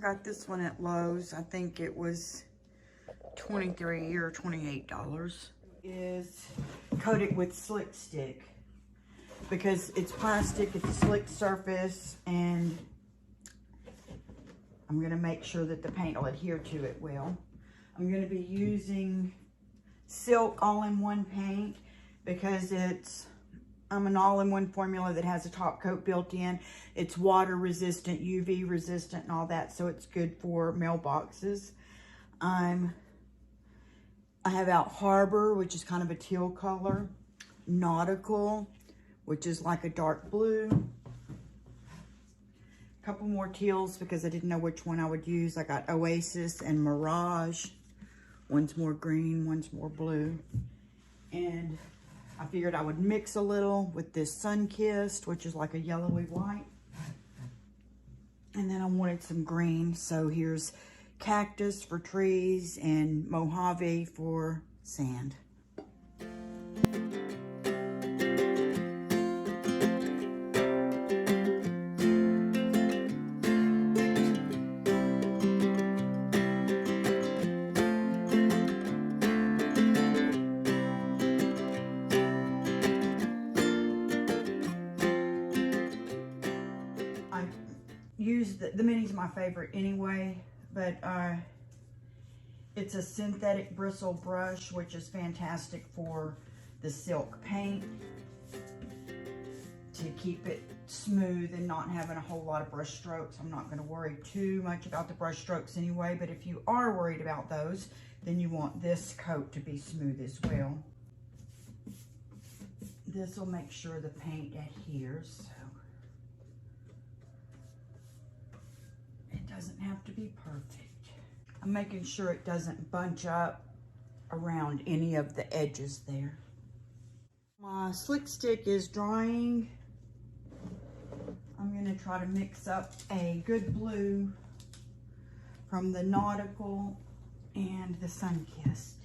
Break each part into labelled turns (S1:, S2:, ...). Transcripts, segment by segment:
S1: got this one at Lowe's. I think it was $23 or $28. Is coated with slick stick because it's plastic, it's a slick surface, and I'm going to make sure that the paint will adhere to it well. I'm going to be using Silk all-in-one paint because I'm an all-in-one formula that has a top coat built in. It's water resistant, UV resistant, and all that, so it's good for mailboxes. I have out Harbor, which is kind of a teal color. Nautical, which is like a dark blue. A couple more teals because I didn't know which one I would use. I got Oasis and Mirage. One's more green, one's more blue. And I figured I would mix a little with this Sun-Kissed, which is like a yellowy white. And then I wanted some green, so here's Cactus for trees and Mojave for sand. The mini's my favorite anyway, but it's a synthetic bristle brush, which is fantastic for the silk paint to keep it smooth and not having a whole lot of brush strokes. I'm not going to worry too much about the brush strokes anyway, but if you are worried about those, then you want this coat to be smooth as well. This will make sure the paint adheres. Doesn't have to be perfect. I'm making sure it doesn't bunch up around any of the edges there. My slick stick is drying. I'm going to try to mix up a good blue from the Nautical and the Sun-Kissed.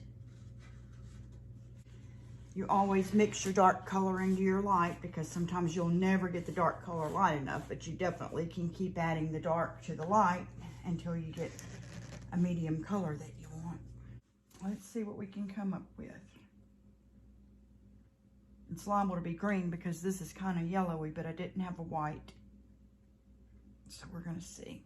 S1: You always mix your dark color into your light because sometimes you'll never get the dark color light enough, but you definitely can keep adding the dark to the light until you get a medium color that you want. Let's see what we can come up with. It's liable to be green because this is kind of yellowy, but I didn't have a white. So we're going to see.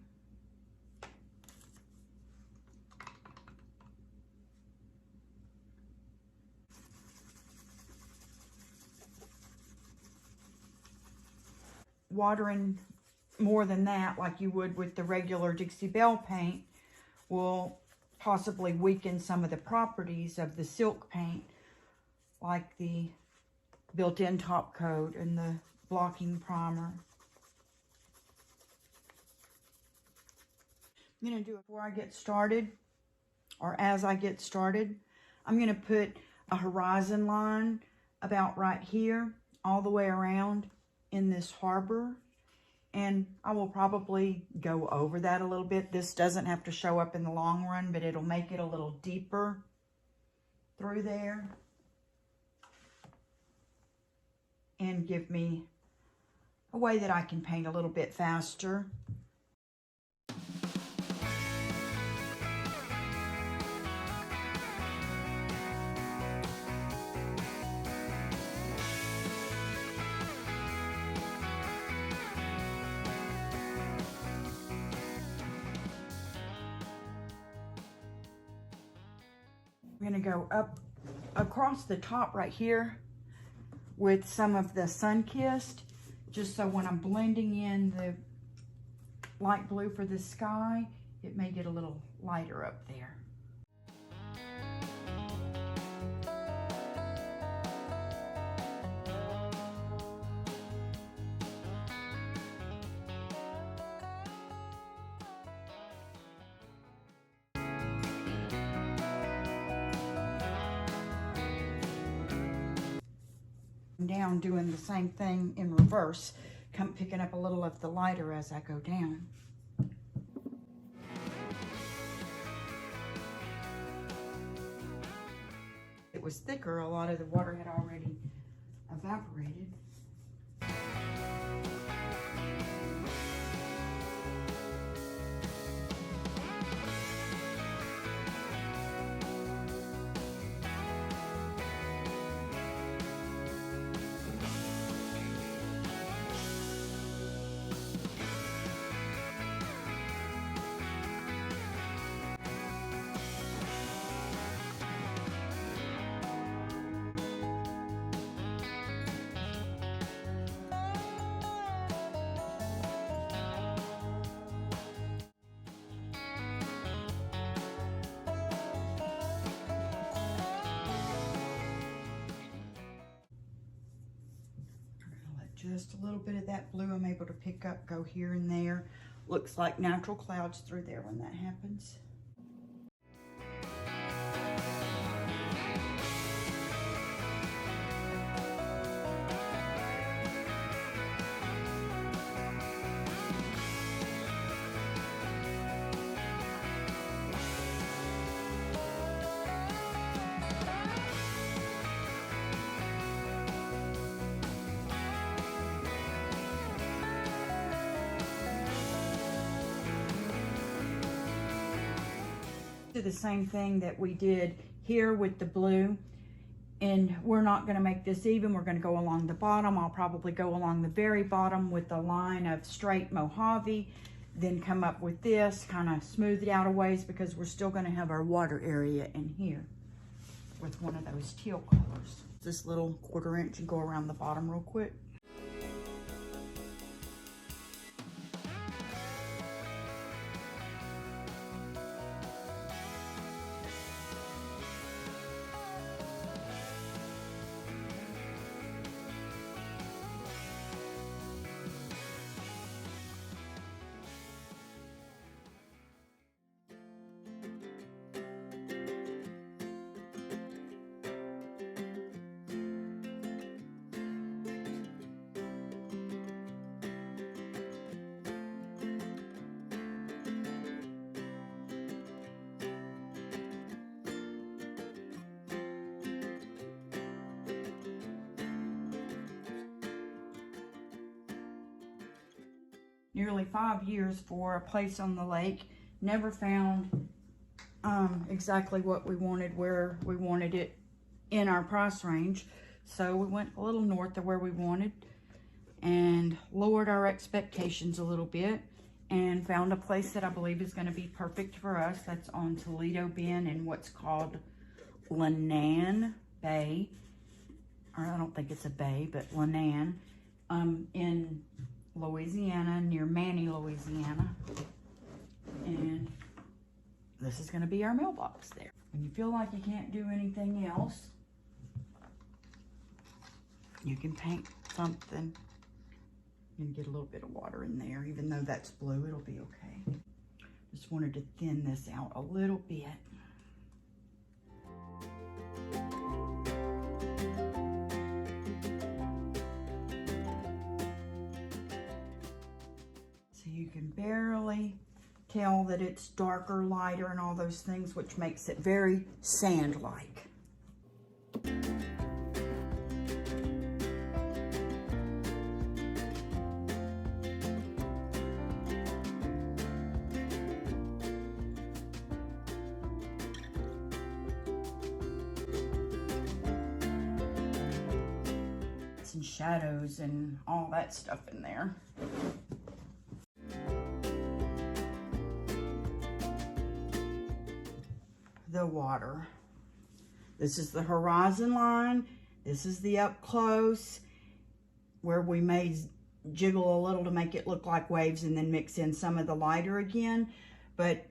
S1: Watering more than that, like you would with the regular Dixie Belle paint, will possibly weaken some of the properties of the silk paint, like the built-in top coat and the blocking primer. I'm going to do it before I get started, or as I get started. I'm going to put a horizon line about right here, all the way around in this Harbor, and I will probably go over that a little bit. This doesn't have to show up in the long run, but it'll make it a little deeper through there and give me a way that I can paint a little bit faster. I'm going to go up across the top right here with some of the Sun-Kissed, just so when I'm blending in the light blue for the sky, it may get a little lighter up there. Down doing the same thing in reverse, picking up a little of the lighter as I go down. It was thicker, a lot of the water had already evaporated. just a little bit of that blue I'm able to pick up, go here and there. Looks like natural clouds through there when that happens. Do the same thing that we did here with the blue, and we're not going to make this even. We're going to go along the bottom. I'll probably go along the very bottom with a line of straight MOJAVE, then come up with this, kind of smooth it out a ways, because we're still going to have our water area in here with one of those teal colors. This little 1/4 inch and go around the bottom real quick. Nearly 5 years for a place on the lake. Never found exactly what we wanted, where we wanted it in our price range. So we went a little north of where we wanted and lowered our expectations a little bit and found a place that I believe is going to be perfect for us. That's on Toledo Bend in what's called Lannan Bay. Or I don't think it's a bay, but Lannan in Louisiana, near Manny, Louisiana. And this is going to be our mailbox there. When you feel like you can't do anything else, you can paint something and get a little bit of water in there. Even though that's blue, it'll be okay. Just wanted to thin this out a little bit. You can barely tell that it's darker, lighter, and all those things, which makes it very sand-like. Some shadows and all that stuff in there. The water. This is the horizon line. This is the up close, where we may jiggle a little to make it look like waves and then mix in some of the lighter again. But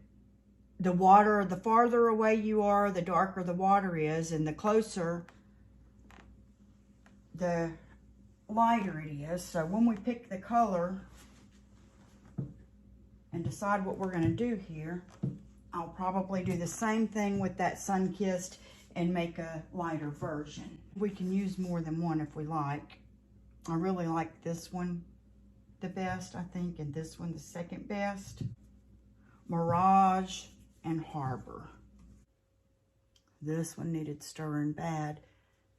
S1: the water, the farther away you are, the darker the water is, and the closer, the lighter it is. So when we pick the color and decide what we're going to do here, I'll probably do the same thing with that sun-kissed and make a lighter version. We can use more than one if we like. I really like this one the best, I think, and this one the second best. Mirage and Harbor. This one needed stirring bad.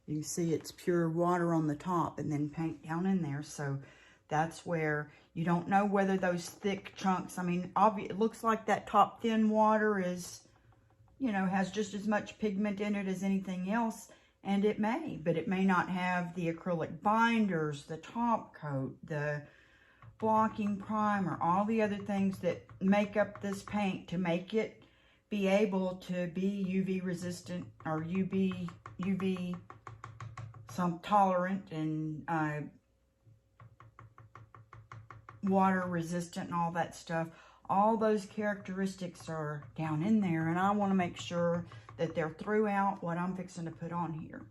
S1: You can see it's pure water on the top and then paint down in there. So that's where you don't know whether those thick chunks, I mean, it looks like that top thin water is, you know, has just as much pigment in it as anything else. And it may, but it may not have the acrylic binders, the top coat, the blocking primer, all the other things that make up this paint to make it be able to be UV resistant or UV some tolerant and water resistant and all that stuff. All those characteristics are down in there, and I want to make sure that they're throughout what I'm fixing to put on here.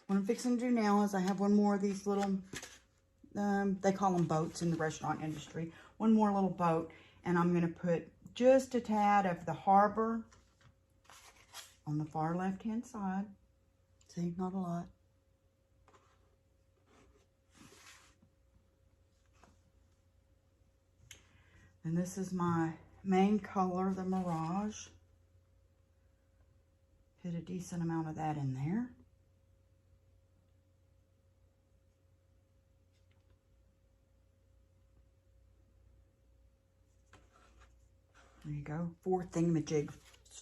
S1: What I'm fixing to do now is I have one more of these little they call them boats in the restaurant industry. One more little boat, and I'm going to put just a tad of the harbor on the far left-hand side. See, not a lot. And this is my main color, the Mirage. Put a decent amount of that in there. There you go, 4 thingamajigs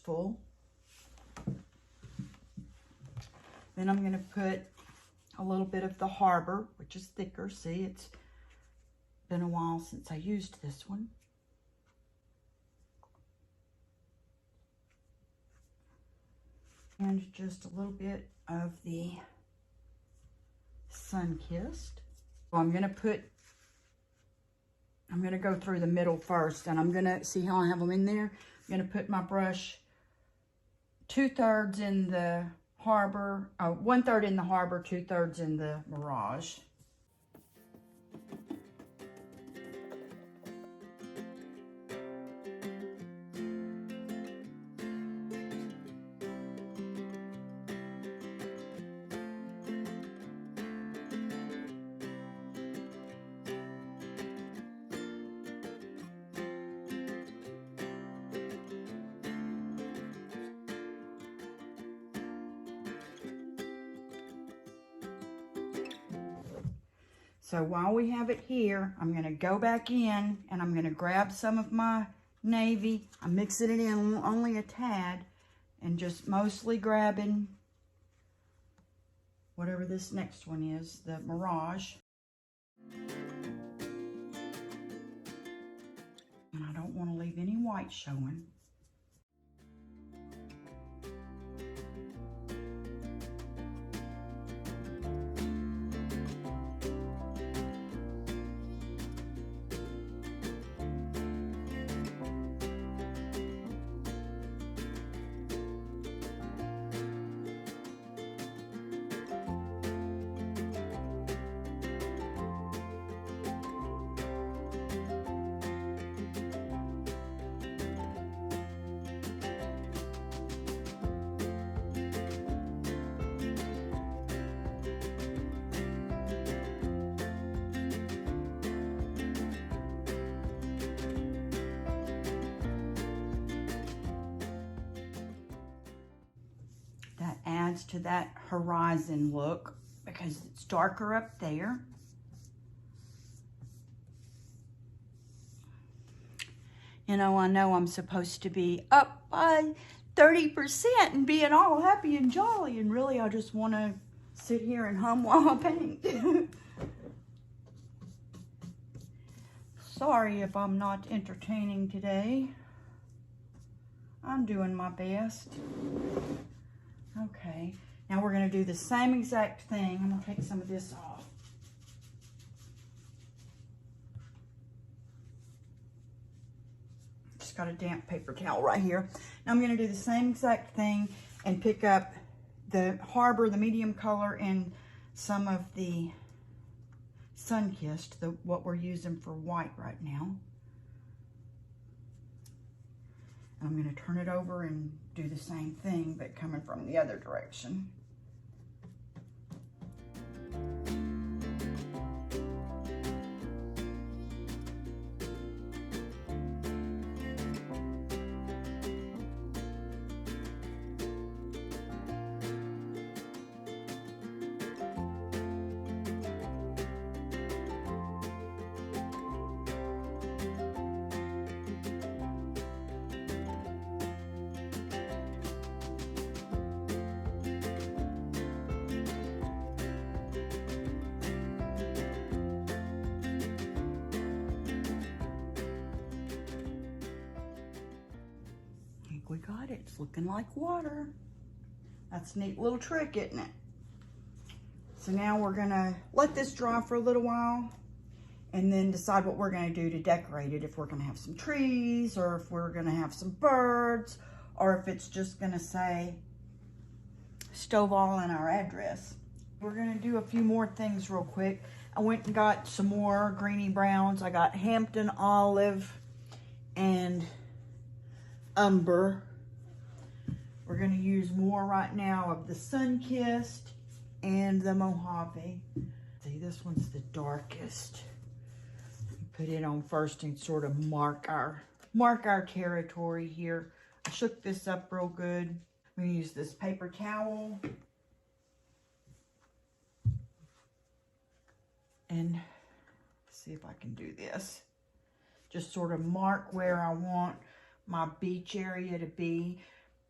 S1: full. Then I'm going to put a little bit of the harbor, which is thicker. See, it's been a while since I used this one. And just a little bit of the Sun-Kissed. So I'm going to go through the middle first, and I'm going to see how I have them in there. I'm going to put my brush 2/3 in the harbor, 1/3 in the harbor, 2/3 in the Mirage. So while we have it here, I'm going to go back in and I'm going to grab some of my navy. I'm mixing it in only a tad and just mostly grabbing whatever this next one is, the Mirage. And I don't want to leave any white showing. That adds to that horizon look because it's darker up there. You know I'm supposed to be up by 30% and being all happy and jolly, and really I just want to sit here and hum while I paint. Sorry if I'm not entertaining today. I'm doing my best. Okay, now we're going to do the same exact thing. I'm going to take some of this off. Just got a damp paper towel right here. Now I'm going to do the same exact thing and pick up the harbor, the medium color, and some of the Sun-Kissed, what we're using for white right now. I'm going to turn it over and do the same thing, but coming from the other direction. We got it. It's looking like water. That's a neat little trick, isn't it? So now we're gonna let this dry for a little while and then decide what we're gonna do to decorate it. If we're gonna have some trees, or if we're gonna have some birds, or if it's just gonna say Stovall and our address. We're gonna do a few more things real quick. I went and got some more greeny browns. I got Hampton Olive and Umber. We're going to use more right now of the Sun-Kissed and the Mojave. See, this one's the darkest. Put it on first and sort of mark our territory here. I shook this up real good. I'm going to use this paper towel. And see if I can do this. Just sort of mark where I want my beach area to be.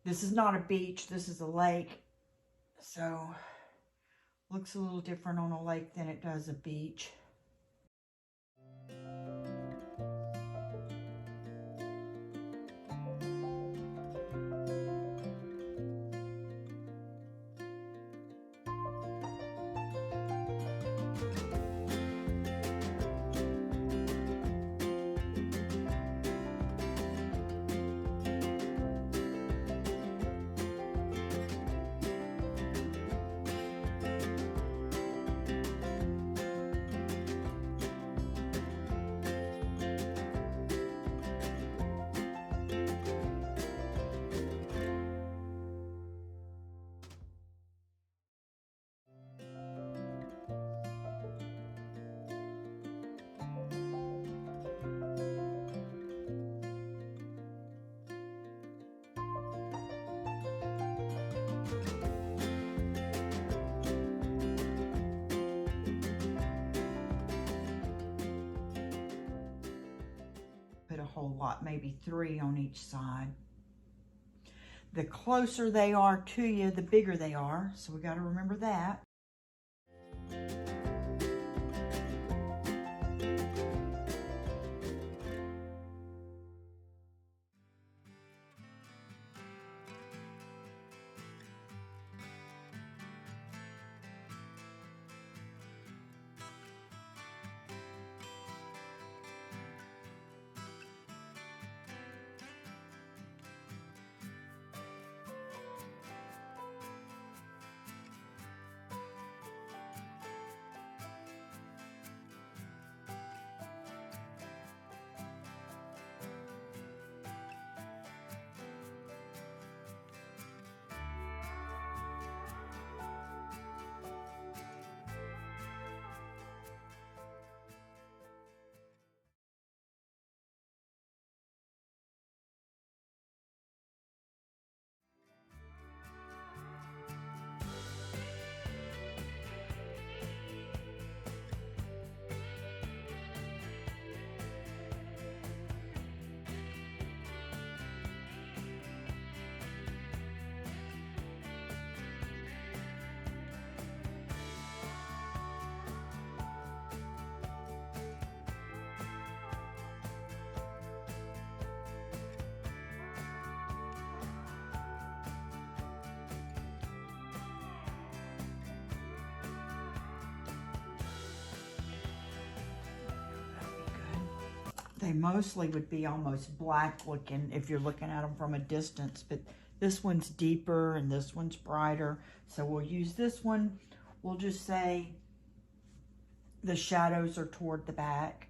S1: This is not a beach, this is a lake. So, looks a little different on a lake than it does a beach. Put a whole lot, maybe 3 on each side. The closer they are to you, the bigger they are. So we got to remember that. They mostly would be almost black looking if you're looking at them from a distance, but this one's deeper and this one's brighter. So we'll use this one. We'll just say the shadows are toward the back.